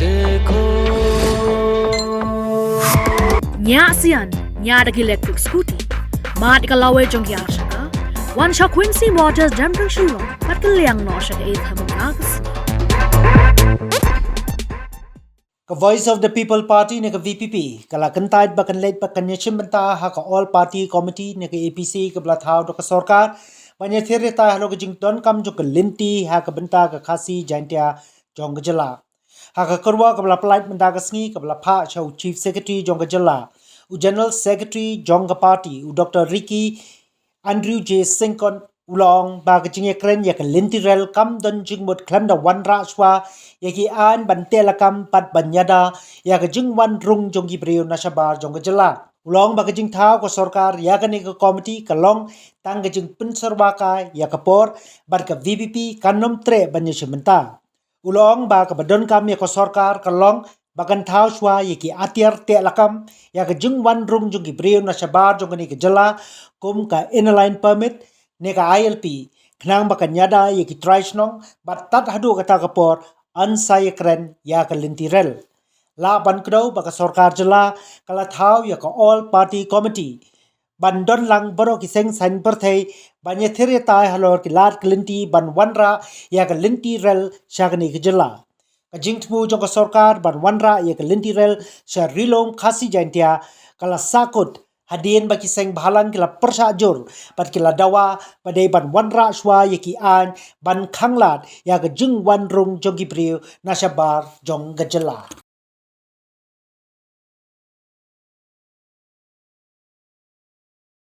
देखो Nya sian, nya dagi electric scooty. Mat ikalawe jong ya shaka. Wan sha Quincy Motors Damping Shulong. Pat kaliang no shaka 8 hamukagas. Ka Voice of the People Party ne ka VPP kala kentait bakan late bakan nyechim benta ha ka All Party Committee ne ka APC ka blathau do ka sarkar banya there ta halo ka jington kam jo ka linti ha ka benta ka khasi jantia jong ka jala ha ka korwa ka bla plight benta ka sngi ka bla pha chau Chief Secretary jong ka jala u General Secretary jong ka party u Dr. Ricky Andrew J. Sinkon ulong ba ka jingye kren ya ka lintirel kam don jingmut klam da wan ra shwa ya ki an ban tela kam pat banyada ya ka jing wan rung jong gi breu na shabar jong ka jala ulong ba ka jing thau ko sarkar ya ka ni ka committee ka long tang ka jing pun sarwa ka ya ka por bar ka VPP kanom tre banya shimenta ulong ba ka badon kam ya ko sarkar ka long bagan thau shwa ya ki atiar te lakam ya ka jing wan rung jong gi breu na shabar jong ka ni ka jala kum ka inline permit ne ka ILP knang bakan nyada ye ki traishnong bat tat hadu kata kapor ansai kren ya ka lintirel la ban kdo baka sarkar jala kala thau ya ka All Party Committee ban don lang boro ki seng san perthei banye there tai halor ki lat klinti ban wanra ya ka lintirel shagni ki jala ka jingtmu jong ka sarkar ban wanra ya ka lintirel sha rilong khasi jantia kala sakut hadien baki seng bahalang kila persa jur pat kila dawa padai ban wanra shwa yaki an ban khanglat ya ga jing wan rung jogi priu nashabar jong gajala